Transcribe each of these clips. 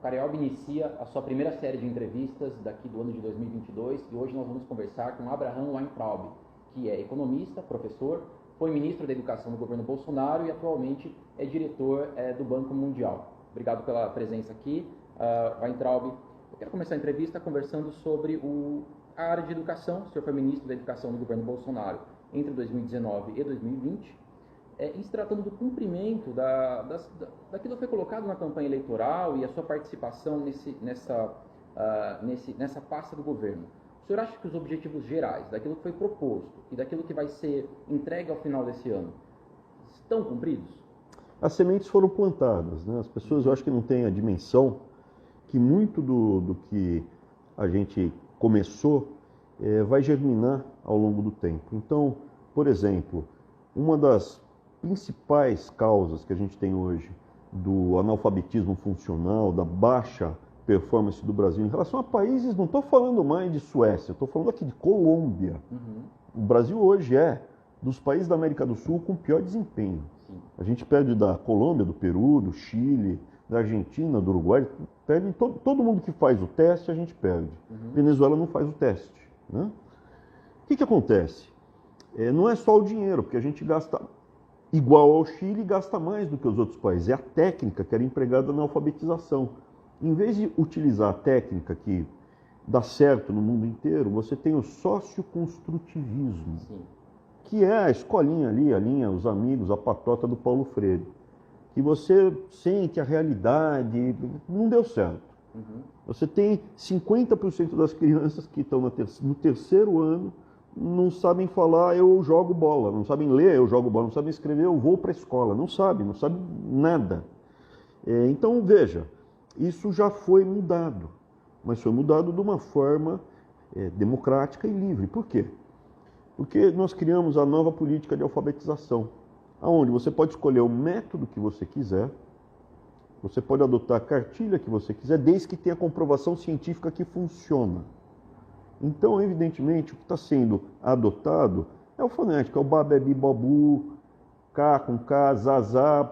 Carioba inicia a sua primeira série de entrevistas daqui do ano de 2022 e hoje nós vamos conversar com Abraham Weintraub, que é economista, professor, foi ministro da Educação do governo Bolsonaro e atualmente é diretor do Banco Mundial. Obrigado pela presença aqui, Weintraub. Eu quero começar a entrevista conversando sobre a área de educação. O senhor foi ministro da Educação do governo Bolsonaro entre 2019 e 2020. Em se tratando do cumprimento daquilo que foi colocado na campanha eleitoral e a sua participação nessa pasta do governo. O senhor acha que os objetivos gerais, daquilo que foi proposto e daquilo que vai ser entregue ao final desse ano, estão cumpridos? As sementes foram plantadas, né? As pessoas, eu acho que não têm a dimensão que muito do que a gente começou vai germinar ao longo do tempo. Então, por exemplo, uma das principais causas que a gente tem hoje do analfabetismo funcional, da baixa performance do Brasil em relação a países, não estou falando mais de Suécia, estou falando aqui de Colômbia. O Brasil hoje é dos países da América do Sul com pior desempenho. Sim. A gente perde da Colômbia, do Peru, do Chile, da Argentina, do Uruguai, perde todo mundo que faz o teste, a gente perde. Venezuela não faz o teste, né? O que acontece? Não é só o dinheiro, porque a gente gasta igual ao Chile, gasta mais do que os outros países. É a técnica que era empregada na alfabetização. Em vez de utilizar a técnica que dá certo no mundo inteiro, você tem o socioconstrutivismo, Sim. que é a escolinha ali, a linha, os amigos, a patota do Paulo Freire. Que você sente a realidade, não deu certo. Você tem 50% das crianças que estão no terceiro ano, não sabem falar, eu jogo bola, não sabem ler, eu jogo bola, não sabem escrever, eu vou para a escola, não sabem nada. Então, veja, isso já foi mudado, mas foi mudado de uma forma democrática e livre. Por quê? Porque nós criamos a nova política de alfabetização, onde você pode escolher o método que você quiser, você pode adotar a cartilha que você quiser, desde que tenha comprovação científica que funciona. Então, evidentemente, o que está sendo adotado é o fonético, é o babebi, bobu, K com K, zazá.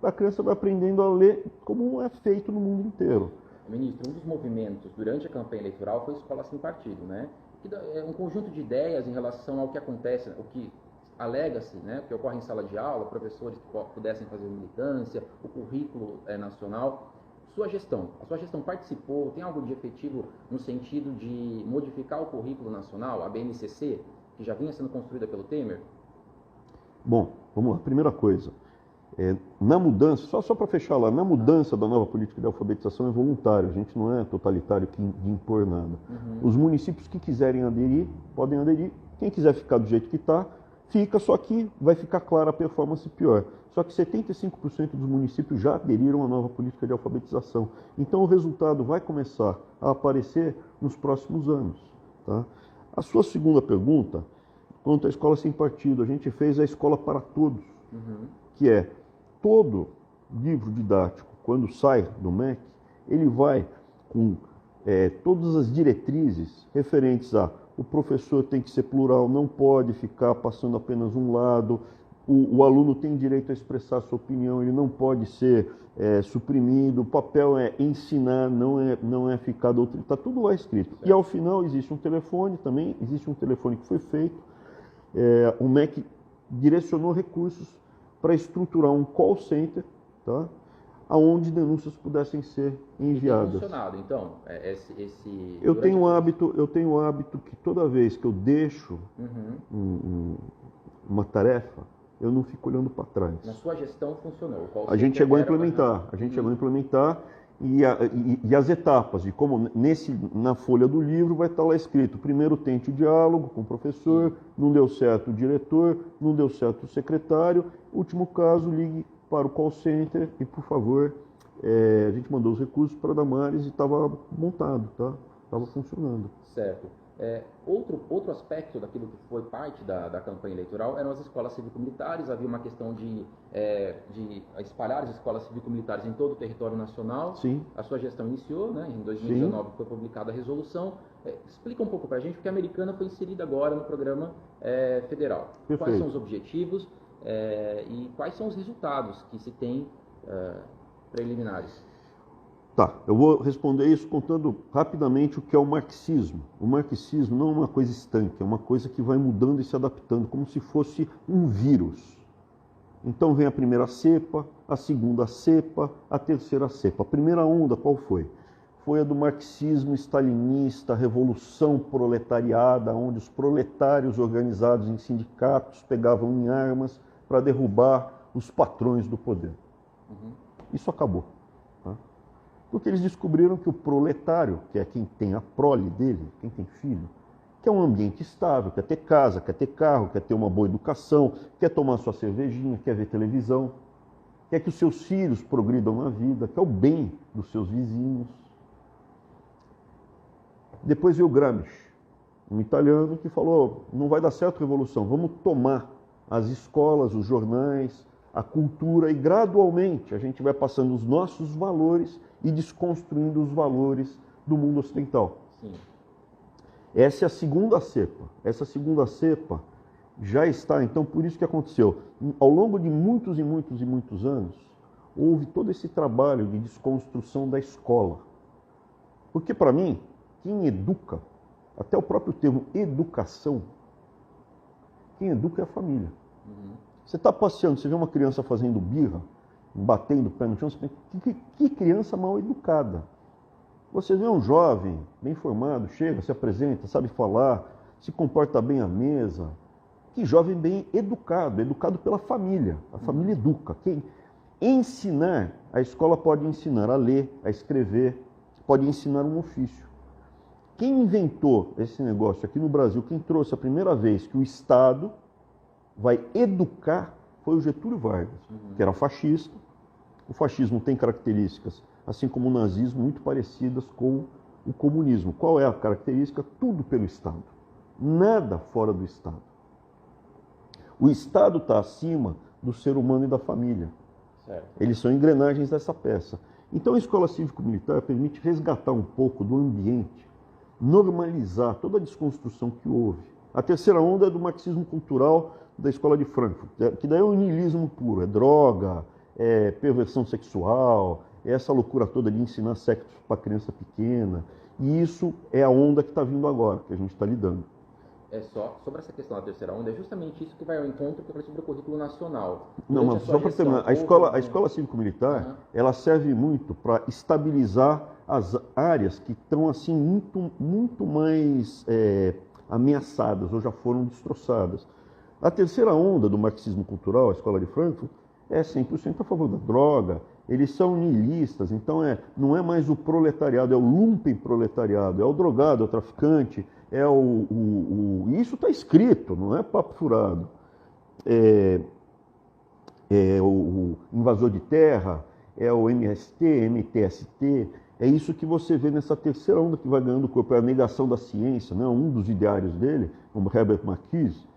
A criança vai aprendendo a ler como é feito no mundo inteiro. Ministro, um dos movimentos durante a campanha eleitoral foi Escola Sem Partido, né? Que é um conjunto de ideias em relação ao que acontece, o que alega-se, né? Que ocorre em sala de aula, professores que pudessem fazer militância, o currículo nacional. A sua gestão participou, tem algo de efetivo no sentido de modificar o currículo nacional, a BNCC, que já vinha sendo construída pelo Temer? Bom, vamos lá. Primeira coisa, na mudança, só para fechar lá, na mudança da nova política de alfabetização é voluntário, a gente não é totalitário de impor nada. Os municípios que quiserem aderir, podem aderir. Quem quiser ficar do jeito que está, fica, só que vai ficar clara a performance pior. Só que 75% dos municípios já aderiram à nova política de alfabetização. Então o resultado vai começar a aparecer nos próximos anos. Tá? A sua segunda pergunta, quanto à escola sem partido, a gente fez a escola para todos, que é todo livro didático, quando sai do MEC, ele vai com todas as diretrizes referentes a o professor tem que ser plural, não pode ficar passando apenas um lado, o aluno tem direito a expressar a sua opinião, ele não pode ser suprimido, o papel é ensinar, não é ficar doutrina, está tudo lá escrito. E ao final existe um telefone também, existe um telefone que foi feito, o MEC direcionou recursos para estruturar um call center, tá? Onde denúncias pudessem ser enviadas. E tem funcionado, então, Eu tenho o hábito que toda vez que eu deixo uma tarefa, eu não fico olhando para trás. Na sua gestão funcionou? A gente chegou a implementar, e as etapas, de como na folha do livro vai estar lá escrito: primeiro tente o diálogo com o professor, não deu certo o diretor, não deu certo o secretário, último caso, ligue para o call center e, por favor, a gente mandou os recursos para a Damares e estava montado, tá? Estava funcionando. Certo. Outro aspecto daquilo que foi parte da campanha eleitoral eram as escolas cívico-militares. Havia uma questão de espalhar as escolas cívico-militares em todo o território nacional. Sim. A sua gestão iniciou, né? Em 2019 Sim. Foi publicada a resolução. Explica um pouco para a gente, porque a Americana foi inserida agora no programa federal. Perfeito. Quais são os objetivos e quais são os resultados que se tem preliminares? Tá, eu vou responder isso contando rapidamente o que é o marxismo. O marxismo não é uma coisa estanque, é uma coisa que vai mudando e se adaptando, como se fosse um vírus. Então vem a primeira cepa, a segunda cepa, a terceira cepa. A primeira onda qual foi? Foi a do marxismo stalinista, revolução proletariada, onde os proletários organizados em sindicatos pegavam em armas para derrubar os patrões do poder. Isso acabou. Tá? Porque eles descobriram que o proletário, que é quem tem a prole dele, quem tem filho, quer um ambiente estável, quer ter casa, quer ter carro, quer ter uma boa educação, quer tomar sua cervejinha, quer ver televisão, quer que os seus filhos progridam na vida, quer o bem dos seus vizinhos. Depois veio Gramsci, um italiano que falou, não vai dar certo a revolução, vamos tomar as escolas, os jornais, a cultura e gradualmente a gente vai passando os nossos valores e desconstruindo os valores do mundo ocidental. Sim. Essa é a segunda cepa. Essa segunda cepa já está, então, por isso que aconteceu. Ao longo de muitos e muitos e muitos anos, houve todo esse trabalho de desconstrução da escola. Porque, para mim, quem educa, até o próprio termo educação, quem educa é a família. Você está passeando, você vê uma criança fazendo birra, batendo o pé no chão, você pensa, que criança mal educada. Você vê um jovem bem formado, chega, se apresenta, sabe falar, se comporta bem à mesa. Que jovem bem educado, educado pela família. A família educa. Quem ensinar, a escola pode ensinar a ler, a escrever, pode ensinar um ofício. Quem inventou esse negócio aqui no Brasil, quem trouxe a primeira vez que o Estado vai educar, foi o Getúlio Vargas, que era fascista. O fascismo tem características, assim como o nazismo, muito parecidas com o comunismo. Qual é a característica? Tudo pelo Estado. Nada fora do Estado. O Estado está acima do ser humano e da família. Certo. Eles são engrenagens dessa peça. Então a escola cívico-militar permite resgatar um pouco do ambiente, normalizar toda a desconstrução que houve. A terceira onda é do marxismo cultural da escola de Frankfurt, que daí é o niilismo puro, é droga, é perversão sexual, é essa loucura toda de ensinar sexo para criança pequena. E isso é a onda que está vindo agora, que a gente está lidando. É só sobre essa questão da terceira onda, é justamente isso que vai ao encontro que eu falei sobre o currículo nacional. Não, mas só para terminar, a escola cívico-militar, ela serve muito para estabilizar as áreas que estão assim muito mais ameaçadas ou já foram destroçadas. A terceira onda do marxismo cultural, a escola de Frankfurt, é 100% a favor da droga. Eles são nihilistas, então não é mais o proletariado, é o lumpenproletariado, é o drogado, é o traficante, isso está escrito, não é papo furado. É o invasor de terra, é o MST, MTST, é isso que você vê nessa terceira onda que vai ganhando corpo, é a negação da ciência, né? Um dos ideários dele, como Herbert Marcuse,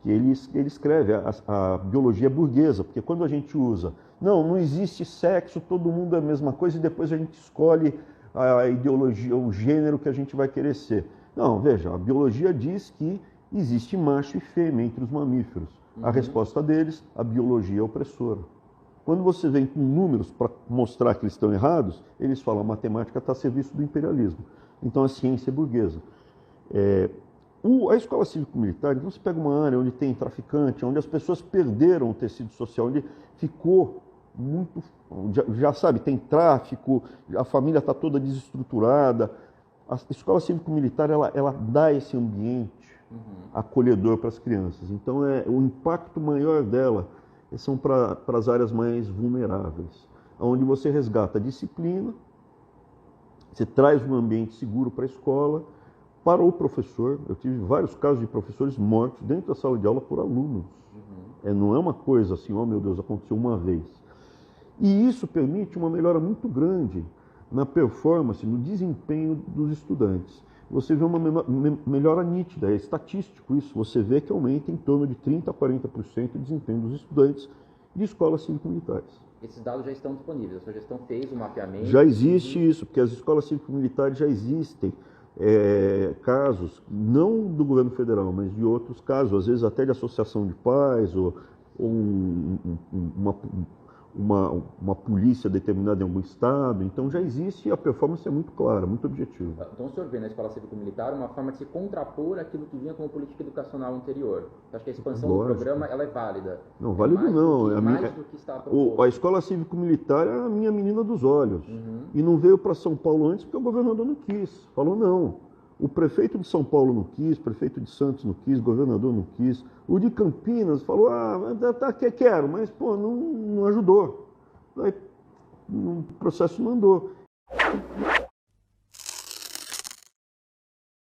que ele escreve a biologia burguesa, porque quando a gente usa, não existe sexo, todo mundo é a mesma coisa, e depois a gente escolhe a ideologia, o gênero que a gente vai querer ser. Não, veja, a biologia diz que existe macho e fêmea entre os mamíferos. A resposta deles, a biologia é opressora. Quando você vem com números para mostrar que eles estão errados, eles falam a matemática está a serviço do imperialismo. Então a ciência é burguesa. A escola cívico-militar, então você pega uma área onde tem traficante, onde as pessoas perderam o tecido social, onde ficou muito, já sabe, tem tráfico, a família está toda desestruturada. A escola cívico-militar, ela dá esse ambiente acolhedor para as crianças. Então, o impacto maior dela são para as áreas mais vulneráveis, onde você resgata a disciplina, você traz um ambiente seguro para a escola, para o professor. Eu tive vários casos de professores mortos dentro da sala de aula por alunos. Não é uma coisa assim, oh meu Deus, aconteceu uma vez. E isso permite uma melhora muito grande na performance, no desempenho dos estudantes. Você vê uma melhora nítida, é estatístico isso, você vê que aumenta em torno de 30% a 40% o desempenho dos estudantes de escolas cívico-militares. Esses dados já estão disponíveis, a sua gestão fez o mapeamento? Já existe isso, porque as escolas cívico-militares já existem. Casos, não do governo federal, mas de outros casos, às vezes até de associação de pais, ou uma polícia determinada em algum estado. Então já existe e a performance é muito clara, muito objetiva. Então o senhor vê na escola cívico-militar uma forma de se contrapor aquilo que vinha como política educacional anterior. Eu acho que a expansão do programa ela é válida. Não, válido não. Mais do que está proposto. A escola cívico-militar é a minha menina dos olhos. E não veio para São Paulo antes porque o governador não quis. Falou não. O prefeito de São Paulo não quis, o prefeito de Santos não quis, o governador não quis. O de Campinas falou, quero, mas pô, não ajudou. Aí o processo não andou.